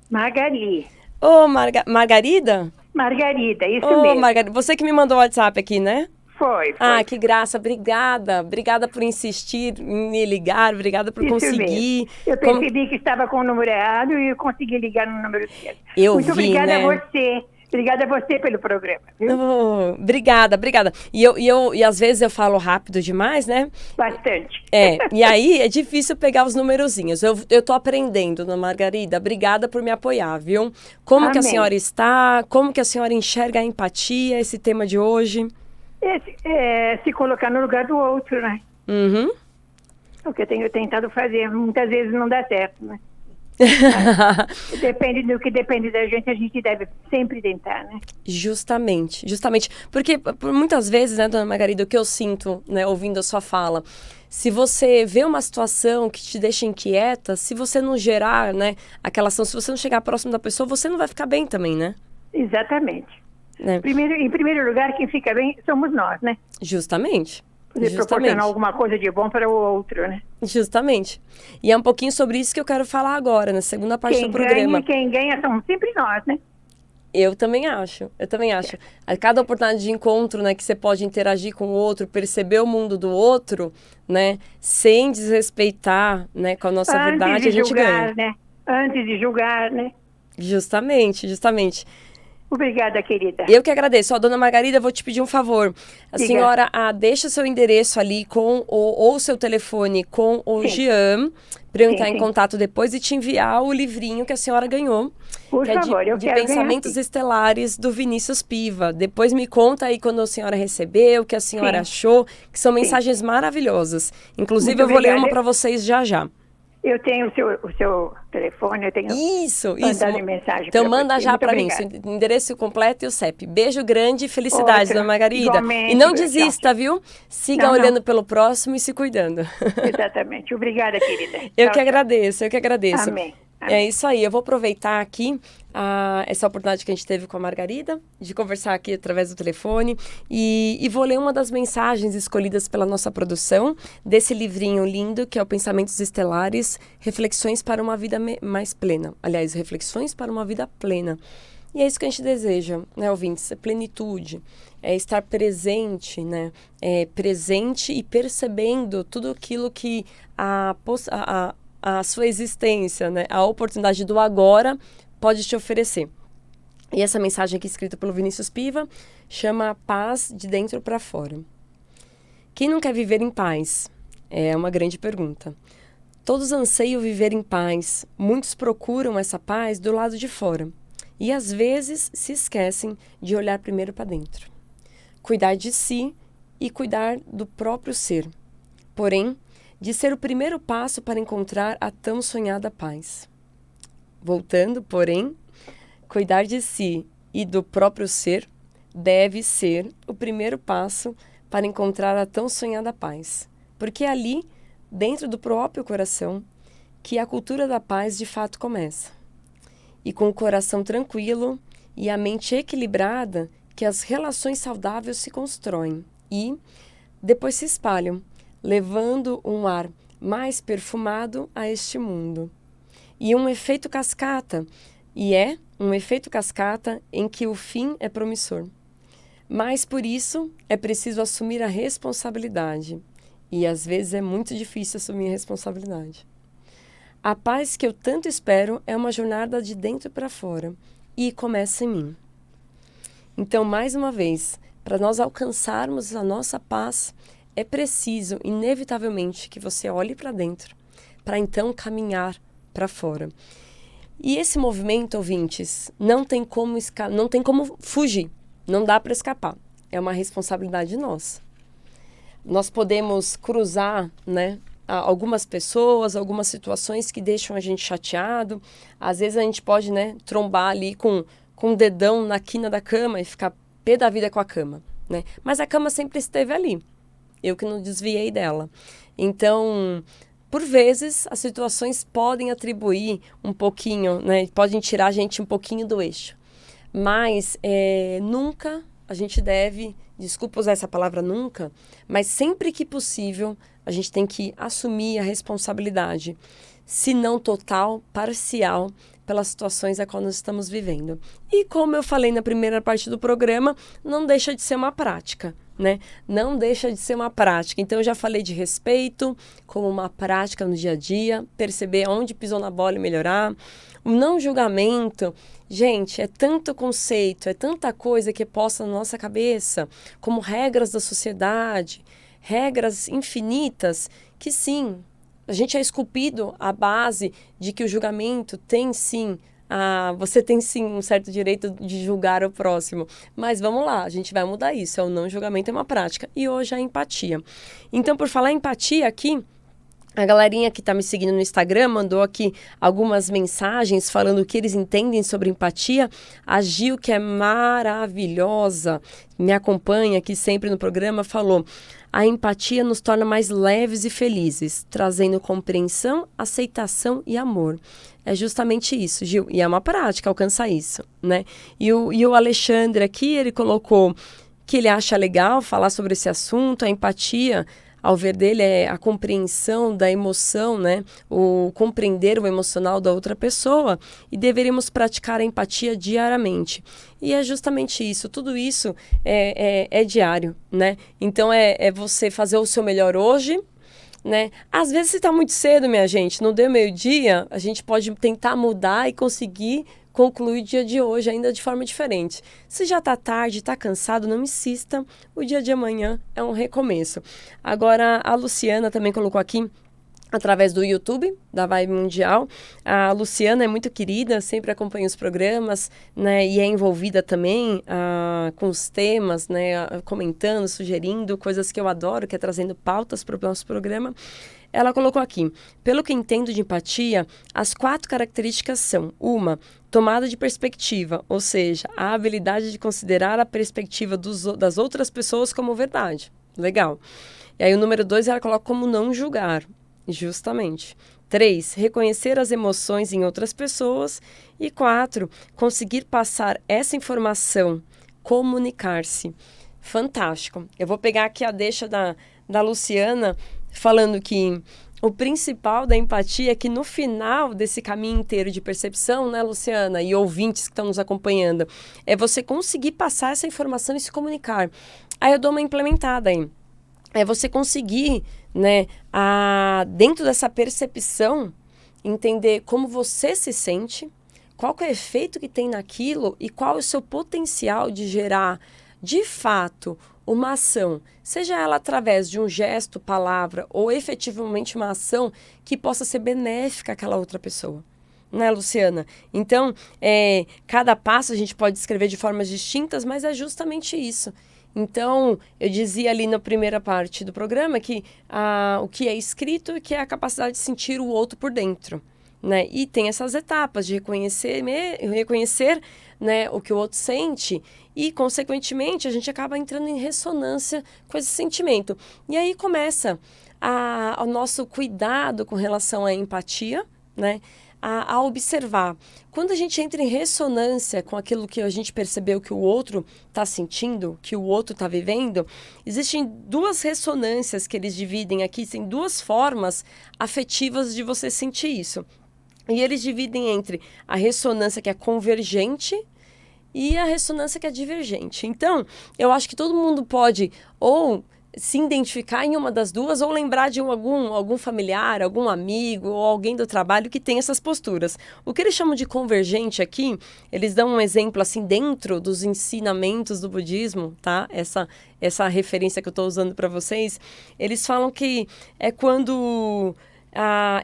Margarida. Ô, Margarida? Margarida, isso Ô, mesmo. Margarida, você que me mandou o WhatsApp aqui, né? Foi. Ah, que graça, obrigada. Obrigada por insistir em me ligar, obrigada por Isso conseguir. mesmo. Eu percebi que estava com o número errado e eu consegui ligar no número certo. Vi, Muito obrigada, né? a você. Obrigada a você pelo programa. Viu? Oh, obrigada. E às vezes eu falo rápido demais, né? Bastante. E aí é difícil pegar os numerozinhos. Eu tô aprendendo, Dona Margarida. Obrigada por me apoiar, viu? Como que a Amém. senhora está? Como que a senhora enxerga a empatia, esse tema de hoje? Se colocar no lugar do outro, né? Uhum. O que eu tenho tentado fazer. Muitas vezes não dá certo, né? Depende do que depende da gente, a gente deve sempre tentar, né? Justamente. Porque por muitas vezes, né, Dona Margarida, o que eu sinto, né, ouvindo a sua fala, se você vê uma situação que te deixa inquieta, se você não gerar, né, aquela ação, se você não chegar próximo da pessoa, você não vai ficar bem também, né? Exatamente. Né? Em primeiro lugar, quem fica bem somos nós, né? Justamente. Poder proporcionar alguma coisa de bom para o outro, né? Justamente. E é um pouquinho sobre isso que eu quero falar agora, na segunda parte do programa. Quem ganha somos sempre nós, né? Eu também acho. A cada oportunidade de encontro, né, que você pode interagir com o outro, perceber o mundo do outro, né, sem desrespeitar, né, com a nossa verdade, a gente ganha. Né? Antes de julgar, né? Justamente. Obrigada, querida. Eu que agradeço. Ó, Dona Margarida, eu vou te pedir um favor. A senhora deixa seu endereço ali ou seu telefone com o Jean, para eu entrar em contato depois e te enviar o livrinho que a senhora ganhou. Por favor, eu de quero Pensamentos Estelares, do Vinícius Piva. Depois me conta aí quando a senhora recebeu, o que a senhora achou, que são mensagens maravilhosas. Inclusive, eu vou ler uma para vocês já. Eu tenho o seu telefone, eu tenho Isso. mandado mensagem. Então manda já para mim, obrigada. seu endereço completo e o CEP. Beijo grande e felicidades, Outra, dona Margarida. igualmente, E não tchau, desista, tchau. viu? Siga Não. olhando pelo próximo e se cuidando. Exatamente. Obrigada, querida. Eu Tchau, que tchau. agradeço, eu que agradeço. Amém. É isso aí, eu vou aproveitar aqui essa oportunidade que a gente teve com a Margarida, de conversar aqui através do telefone, e vou ler uma das mensagens escolhidas pela nossa produção, desse livrinho lindo, que é o Pensamentos Estelares, Reflexões para uma Vida Mais Plena. Aliás, Reflexões para uma Vida Plena. E é isso que a gente deseja, né, ouvintes? É plenitude, é estar presente, né? Presente e percebendo tudo aquilo que a sua existência, né, a oportunidade do agora pode te oferecer. E essa mensagem aqui escrita pelo Vinícius Piva chama Paz de Dentro para Fora. Quem não quer viver em paz? É uma grande pergunta. Todos anseiam viver em paz, muitos procuram essa paz do lado de fora e às vezes se esquecem de olhar primeiro para dentro. Cuidar de si e cuidar do próprio ser. Porém, de ser o primeiro passo para encontrar a tão sonhada paz. Voltando, porém, cuidar de si e do próprio ser deve ser o primeiro passo para encontrar a tão sonhada paz. Porque é ali, dentro do próprio coração, que a cultura da paz de fato começa. E com o coração tranquilo e a mente equilibrada, que as relações saudáveis se constroem e depois se espalham, levando um ar mais perfumado a este mundo. E um efeito cascata, um efeito cascata em que o fim é promissor. Mas por isso é preciso assumir a responsabilidade. E às vezes é muito difícil assumir a responsabilidade. A paz que eu tanto espero é uma jornada de dentro para fora e começa em mim. Então, mais uma vez, para nós alcançarmos a nossa paz, é preciso, inevitavelmente, que você olhe para dentro, para então caminhar para fora. E esse movimento, ouvintes, não tem como fugir, não dá para escapar. É uma responsabilidade nossa. Nós podemos cruzar, né, algumas pessoas, algumas situações que deixam a gente chateado. Às vezes a gente pode, né, trombar ali com o dedão na quina da cama e ficar pé da vida com a cama, né? Mas a cama sempre esteve ali. Eu que não desviei dela. Então, por vezes, as situações podem atribuir um pouquinho, né? Podem tirar a gente um pouquinho do eixo. Mas nunca a gente deve, desculpa usar essa palavra nunca, mas sempre que possível, a gente tem que assumir a responsabilidade, se não total, parcial, pelas situações a qual nós estamos vivendo. E como eu falei na primeira parte do programa, não deixa de ser uma prática, né? Não deixa de ser uma prática. Então, eu já falei de respeito como uma prática no dia a dia, perceber onde pisou na bola e melhorar. O não julgamento, gente, é tanto conceito, é tanta coisa que é posta na nossa cabeça, como regras da sociedade, regras infinitas, que sim, a gente é esculpido à base de que o julgamento tem sim, você tem sim um certo direito de julgar o próximo. Mas vamos lá, a gente vai mudar isso. O não julgamento é uma prática. E hoje a empatia. Então, por falar em empatia aqui, a galerinha que está me seguindo no Instagram mandou aqui algumas mensagens falando o que eles entendem sobre empatia. A Gil, que é maravilhosa, me acompanha aqui sempre no programa, falou: a empatia nos torna mais leves e felizes, trazendo compreensão, aceitação e amor. É justamente isso, Gil. E é uma prática alcançar isso, né? E o Alexandre aqui, ele colocou que ele acha legal falar sobre esse assunto, a empatia, ao ver dele, é a compreensão da emoção, né? O compreender o emocional da outra pessoa, e deveríamos praticar a empatia diariamente. E é justamente isso, tudo isso é diário, né? Então é você fazer o seu melhor hoje, né? Às vezes se está muito cedo, minha gente, não deu meio-dia, a gente pode tentar mudar e conseguir concluir o dia de hoje ainda de forma diferente. Se já está tarde, está cansado, não insista. O dia de amanhã é um recomeço. Agora, a Luciana também colocou aqui, através do YouTube, da Vibe Mundial. A Luciana é muito querida, sempre acompanha os programas, né, e é envolvida também com os temas, né, comentando, sugerindo, coisas que eu adoro, que é trazendo pautas para o nosso programa. ela colocou aqui, pelo que entendo de empatia, as 4 características são: 1, tomada de perspectiva, ou seja, a habilidade de considerar a perspectiva das outras pessoas como verdade. Legal. E aí o número 2 ela coloca como não julgar, justamente. 3, reconhecer as emoções em outras pessoas. E 4, conseguir passar essa informação, comunicar-se. Fantástico. Eu vou pegar aqui a deixa da Luciana, falando que o principal da empatia é que no final desse caminho inteiro de percepção, né, Luciana, e ouvintes que estão nos acompanhando, é você conseguir passar essa informação e se comunicar. Aí eu dou uma implementada aí. É você conseguir, né, dentro dessa percepção, entender como você se sente, qual que é o efeito que tem naquilo e qual é o seu potencial de gerar, de fato, uma ação, seja ela através de um gesto, palavra ou efetivamente uma ação que possa ser benéfica àquela outra pessoa. Né, Luciana? Então, cada passo a gente pode escrever de formas distintas, mas é justamente isso. Então, eu dizia ali na primeira parte do programa que o que é escrito que é a capacidade de sentir o outro por dentro. Né? E tem essas etapas de reconhecer, né, o que o outro sente e, consequentemente, a gente acaba entrando em ressonância com esse sentimento. E aí começa o nosso cuidado com relação à empatia, né? A observar. Quando a gente entra em ressonância com aquilo que a gente percebeu que o outro está sentindo, que o outro está vivendo, existem 2 ressonâncias que eles dividem aqui, tem 2 formas afetivas de você sentir isso. E eles dividem entre a ressonância que é convergente e a ressonância que é divergente. Então, eu acho que todo mundo pode ou se identificar em uma das 2 ou lembrar de algum familiar, algum amigo ou alguém do trabalho que tem essas posturas. O que eles chamam de convergente aqui, eles dão um exemplo assim dentro dos ensinamentos do budismo, tá? Essa referência que eu estou usando para vocês, eles falam que é quando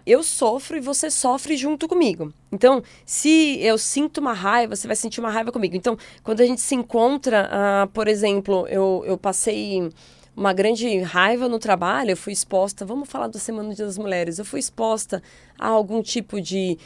eu sofro e você sofre junto comigo. Então, se eu sinto uma raiva, você vai sentir uma raiva comigo. Então, quando a gente se encontra, por exemplo, eu passei uma grande raiva no trabalho, eu fui exposta, vamos falar da Semana do Dia das Mulheres, eu fui exposta a algum tipo de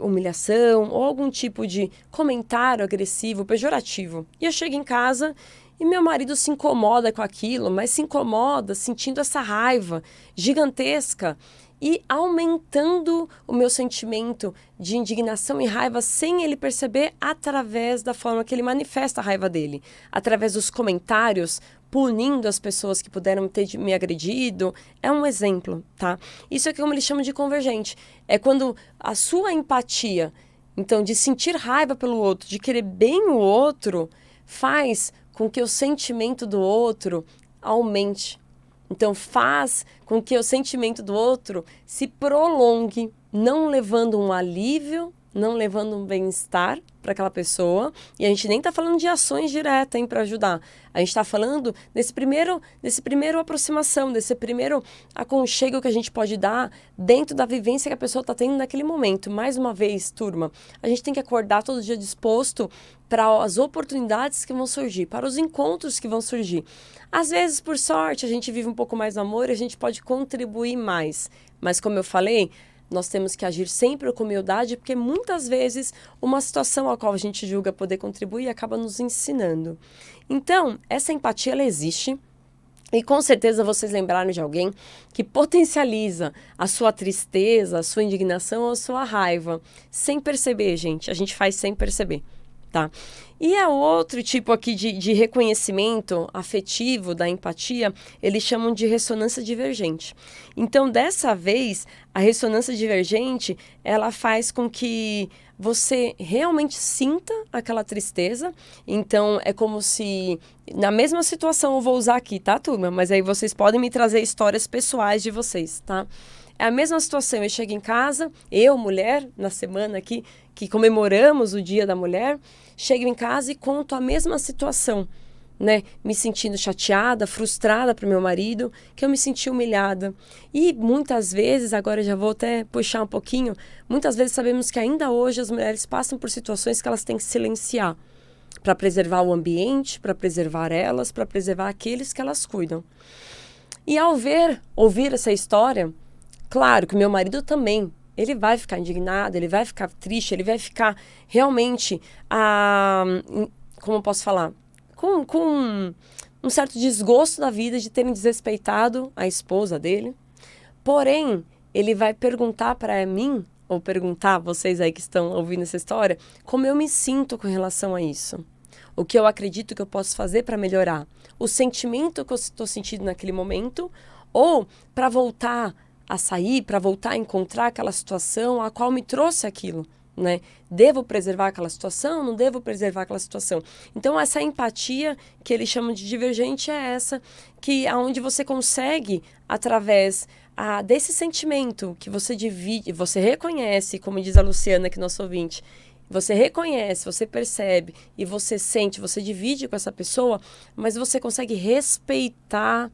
humilhação ou algum tipo de comentário agressivo, pejorativo. E eu chego em casa e meu marido se incomoda com aquilo, mas se incomoda sentindo essa raiva gigantesca e aumentando o meu sentimento de indignação e raiva sem ele perceber através da forma que ele manifesta a raiva dele, através dos comentários, punindo as pessoas que puderam ter me agredido. É um exemplo, tá? Isso é como eles chamam de convergente. É quando a sua empatia, então, de sentir raiva pelo outro, de querer bem o outro, faz com que o sentimento do outro aumente. Então, faz com que o sentimento do outro se prolongue, não levando um alívio, não levando um bem-estar para aquela pessoa. E a gente nem está falando de ações diretas para ajudar. A gente está falando desse primeiro aproximação, desse primeiro aconchego que a gente pode dar dentro da vivência que a pessoa está tendo naquele momento. Mais uma vez, turma, a gente tem que acordar todo dia disposto para as oportunidades que vão surgir, para os encontros que vão surgir. Às vezes, por sorte, a gente vive um pouco mais no amor e a gente pode contribuir mais. Mas, como eu falei, nós temos que agir sempre com humildade, porque muitas vezes uma situação a qual a gente julga poder contribuir acaba nos ensinando. Então, essa empatia, ela existe. E com certeza vocês lembraram de alguém que potencializa a sua tristeza, a sua indignação ou a sua raiva. Sem perceber, gente. A gente faz sem perceber. Tá? E a outro tipo aqui de reconhecimento afetivo da empatia, eles chamam de ressonância divergente. Então, dessa vez, a ressonância divergente, ela faz com que você realmente sinta aquela tristeza. Então, é como se, na mesma situação, eu vou usar aqui, tá, turma? Mas aí vocês podem me trazer histórias pessoais de vocês, tá? É a mesma situação, eu chego em casa, eu, mulher, na semana aqui, que comemoramos o Dia da Mulher, chego em casa e conto a mesma situação, né? Me sentindo chateada, frustrada para o meu marido, que eu me senti humilhada. E muitas vezes, agora eu já vou até puxar um pouquinho, muitas vezes sabemos que ainda hoje as mulheres passam por situações que elas têm que silenciar para preservar o ambiente, para preservar elas, para preservar aqueles que elas cuidam. E ao ouvir essa história, Claro que o meu marido também, ele vai ficar indignado, ele vai ficar triste, ele vai ficar realmente, como eu posso falar, com um certo desgosto da vida de terem desrespeitado a esposa dele. Porém, ele vai perguntar para mim, ou perguntar a vocês aí que estão ouvindo essa história, como eu me sinto com relação a isso. O que eu acredito que eu posso fazer para melhorar. O sentimento que eu estou sentindo naquele momento, ou para voltar a sair, para voltar a encontrar aquela situação a qual me trouxe aquilo, né? Devo preservar aquela situação? Não devo preservar aquela situação? Então, essa empatia que eles chamam de divergente é essa, que aonde você consegue, através desse sentimento que você divide, você reconhece, como diz a Luciana, que é nosso ouvinte, você reconhece, você percebe e você sente, você divide com essa pessoa, mas você consegue respeitar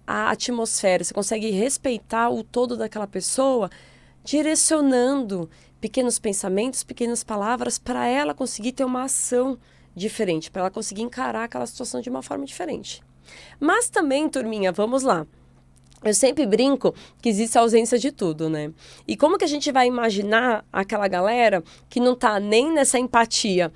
a atmosfera, você consegue respeitar o todo daquela pessoa, direcionando pequenos pensamentos, pequenas palavras para ela conseguir ter uma ação diferente, para ela conseguir encarar aquela situação de uma forma diferente. Mas também, turminha, vamos lá. Eu sempre brinco que existe a ausência de tudo, né? E como que a gente vai imaginar aquela galera que não tá nem nessa empatia,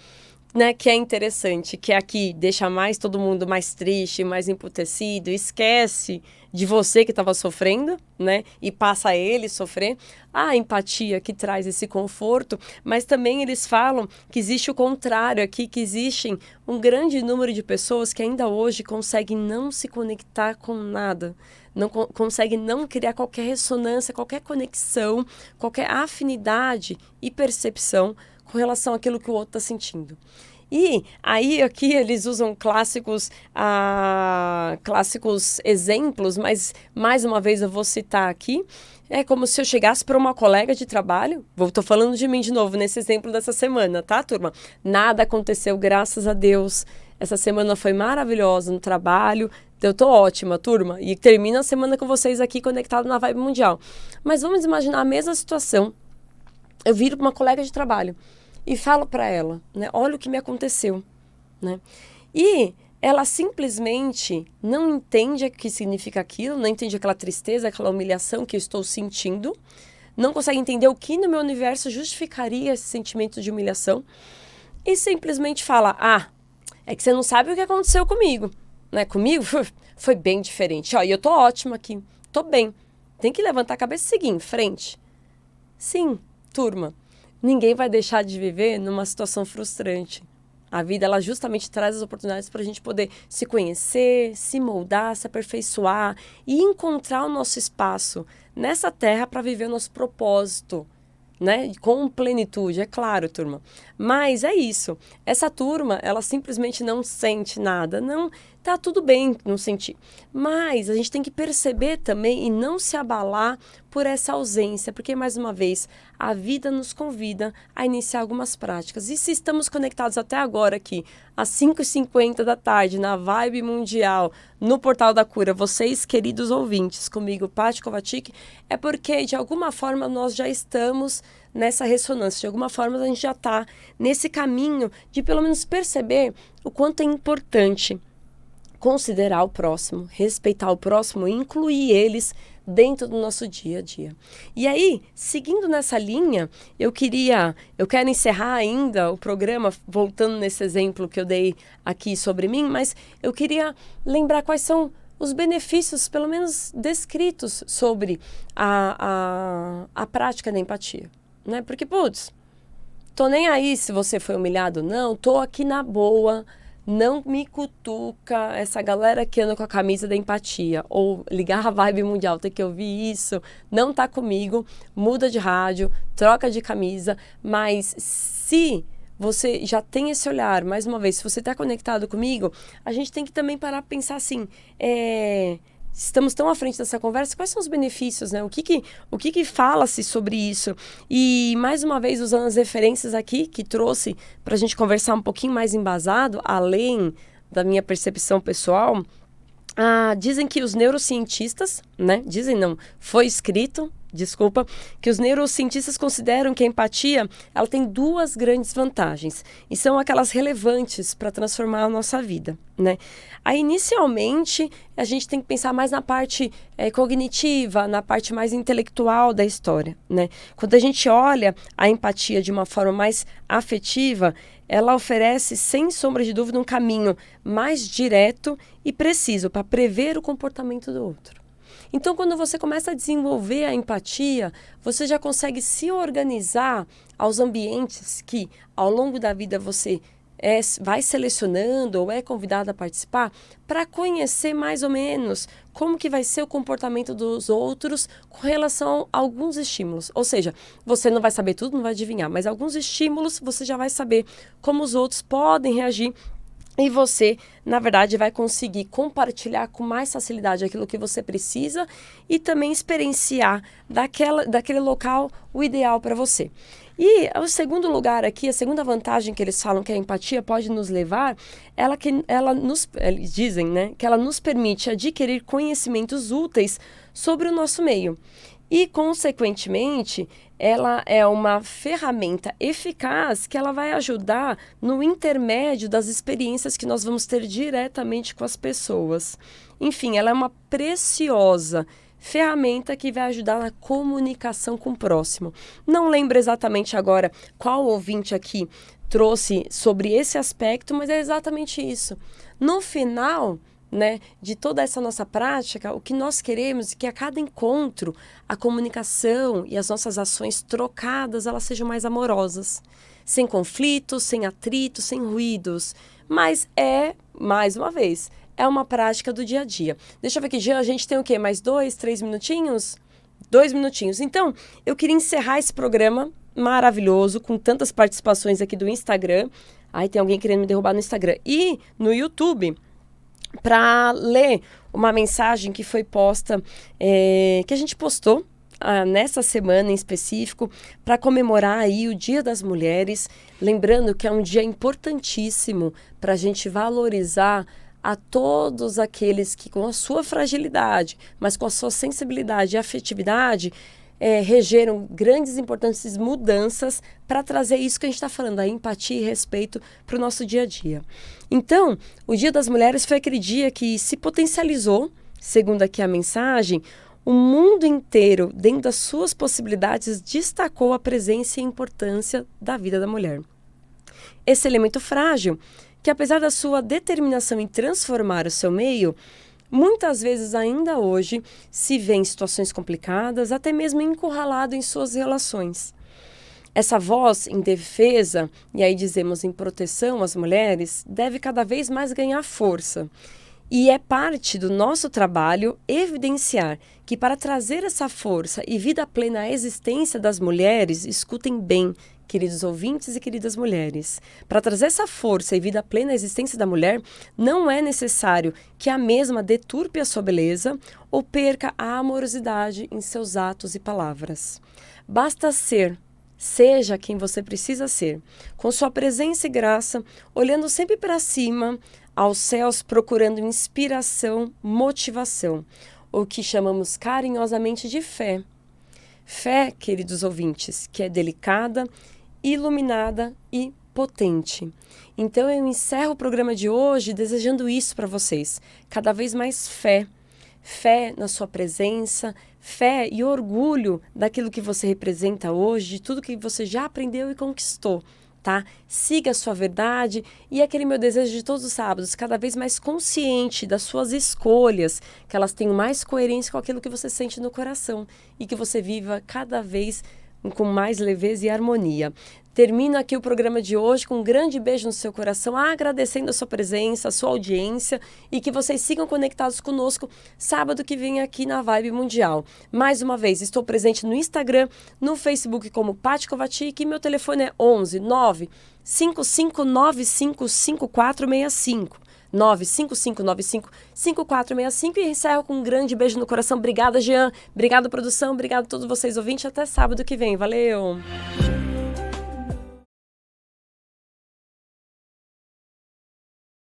né? Que é interessante, que é aqui deixa mais todo mundo mais triste, mais emputecido, esquece de você que estava sofrendo, né? E passa a ele sofrer. A empatia que traz esse conforto, mas também eles falam que existe o contrário aqui, que existem um grande número de pessoas que ainda hoje conseguem não se conectar com nada, não conseguem não criar qualquer ressonância, qualquer conexão, qualquer afinidade e percepção com relação àquilo que o outro está sentindo. E aí aqui eles usam clássicos exemplos, mas mais uma vez eu vou citar aqui. É como se eu chegasse para uma colega de trabalho, estou falando de mim de novo nesse exemplo dessa semana, tá, turma? Nada aconteceu, graças a Deus. Essa semana foi maravilhosa no trabalho, eu tô ótima, turma. E termina a semana com vocês aqui conectado na Vibe Mundial. Mas vamos imaginar a mesma situação. Eu viro para uma colega de trabalho e falo para ela, né? Olha o que me aconteceu, né? E ela simplesmente não entende o que significa aquilo, não entende aquela tristeza, aquela humilhação que eu estou sentindo, não consegue entender o que no meu universo justificaria esse sentimento de humilhação e simplesmente fala, é que você não sabe o que aconteceu comigo, né? Comigo foi bem diferente, e eu tô ótima aqui, tô bem, tem que levantar a cabeça e seguir em frente. Sim, turma, ninguém vai deixar de viver numa situação frustrante. A vida, ela justamente traz as oportunidades para a gente poder se conhecer, se moldar, se aperfeiçoar e encontrar o nosso espaço nessa terra para viver o nosso propósito, né? Com plenitude, é claro, turma. Mas é isso. Essa turma, ela simplesmente não sente nada. Não, tá tudo bem não sentir. Mas a gente tem que perceber também e não se abalar por essa ausência, porque, mais uma vez, a vida nos convida a iniciar algumas práticas. E se estamos conectados até agora aqui, às 5h50 da tarde, na Vibe Mundial, no Portal da Cura, vocês, queridos ouvintes, comigo, Paty Kovacic, é porque, de alguma forma, nós já estamos nessa ressonância. De alguma forma, a gente já está nesse caminho de, pelo menos, perceber o quanto é importante considerar o próximo, respeitar o próximo e incluir eles dentro do nosso dia a dia. E aí, seguindo nessa linha, eu quero encerrar ainda o programa, voltando nesse exemplo que eu dei aqui sobre mim, mas eu queria lembrar quais são os benefícios, pelo menos descritos, sobre a prática da empatia, né? Porque, tô nem aí se você foi humilhado ou não, tô aqui na boa. Não me cutuca essa galera que anda com a camisa da empatia. Ou ligar a Vibe Mundial, tem que ouvir isso. Não tá comigo, muda de rádio, troca de camisa. Mas se você já tem esse olhar, mais uma vez, se você está conectado comigo, a gente tem que também parar para pensar assim, estamos tão à frente dessa conversa, quais são os benefícios, né? O que fala-se sobre isso? E, mais uma vez, usando as referências aqui que trouxe para a gente conversar um pouquinho mais embasado, além da minha percepção pessoal, dizem que os neurocientistas, né? Dizem não, foi escrito, que os neurocientistas consideram que a empatia ela tem duas grandes vantagens e são aquelas relevantes para transformar a nossa vida, né? Aí, inicialmente, a gente tem que pensar mais na parte cognitiva, na parte mais intelectual da história, né? Quando a gente olha a empatia de uma forma mais afetiva, ela oferece, sem sombra de dúvida, um caminho mais direto e preciso para prever o comportamento do outro. Então, quando você começa a desenvolver a empatia, você já consegue se organizar aos ambientes que, ao longo da vida, você vai selecionando ou é convidado a participar para conhecer mais ou menos como que vai ser o comportamento dos outros com relação a alguns estímulos. Ou seja, você não vai saber tudo, não vai adivinhar, mas alguns estímulos você já vai saber como os outros podem reagir. E você, na verdade, vai conseguir compartilhar com mais facilidade aquilo que você precisa e também experienciar daquele local o ideal para você. E o segundo lugar aqui, a segunda vantagem que eles falam que a empatia pode nos levar, eles dizem, né, que ela nos permite adquirir conhecimentos úteis sobre o nosso meio. E, consequentemente, ela é uma ferramenta eficaz que ela vai ajudar no intermédio das experiências que nós vamos ter diretamente com as pessoas. Enfim, ela é uma preciosa ferramenta que vai ajudar na comunicação com o próximo. Não lembro exatamente agora qual ouvinte aqui trouxe sobre esse aspecto, mas é exatamente isso. No final, né, de toda essa nossa prática, o que nós queremos é que a cada encontro, a comunicação e as nossas ações trocadas, elas sejam mais amorosas, sem conflitos, sem atritos, sem ruídos. Mas mais uma vez, é uma prática do dia a dia. Deixa eu ver aqui, Jean, a gente tem o quê? Mais 2, 3 minutinhos? 2 minutinhos. Então, eu queria encerrar esse programa maravilhoso, com tantas participações aqui do Instagram. Ai, tem alguém querendo me derrubar no Instagram. E no YouTube, para ler uma mensagem que foi posta, que a gente postou nessa semana em específico, para comemorar aí o Dia das Mulheres, lembrando que é um dia importantíssimo para a gente valorizar a todos aqueles que, com a sua fragilidade, mas com a sua sensibilidade e afetividade, regeram grandes e importantes mudanças para trazer isso que a gente está falando, a empatia e respeito para o nosso dia a dia. Então, o Dia das Mulheres foi aquele dia que se potencializou, segundo aqui a mensagem, o mundo inteiro, dentro das suas possibilidades, destacou a presença e a importância da vida da mulher. Esse elemento frágil, que apesar da sua determinação em transformar o seu meio, muitas vezes ainda hoje se vê em situações complicadas, até mesmo encurralado em suas relações. Essa voz em defesa, e aí dizemos em proteção às mulheres, deve cada vez mais ganhar força. E é parte do nosso trabalho evidenciar que para trazer essa força e vida plena à existência das mulheres, escutem bem, queridos ouvintes e queridas mulheres, para trazer essa força e vida plena à existência da mulher, não é necessário que a mesma deturpe a sua beleza ou perca a amorosidade em seus atos e palavras. Basta seja quem você precisa ser, com sua presença e graça, olhando sempre para cima, aos céus, procurando inspiração, motivação, o que chamamos carinhosamente de fé. Fé, queridos ouvintes, que é delicada, iluminada e potente. Então eu encerro o programa de hoje desejando isso para vocês, cada vez mais fé. Fé na sua presença, fé e orgulho daquilo que você representa hoje, de tudo que você já aprendeu e conquistou, tá? Siga a sua verdade e aquele meu desejo de todos os sábados, cada vez mais consciente das suas escolhas, que elas tenham mais coerência com aquilo que você sente no coração e que você viva cada vez com mais leveza e harmonia. Termino aqui o programa de hoje com um grande beijo no seu coração, agradecendo a sua presença, a sua audiência e que vocês sigam conectados conosco sábado que vem aqui na Vibe Mundial. Mais uma vez, estou presente no Instagram, no Facebook como Paty Kovacic e meu telefone é 11 9 5595 5465. 95595-5465 e encerro com um grande beijo no coração. Obrigada, Jean. Obrigada, produção. Obrigada a todos vocês ouvintes. Até sábado que vem. Valeu!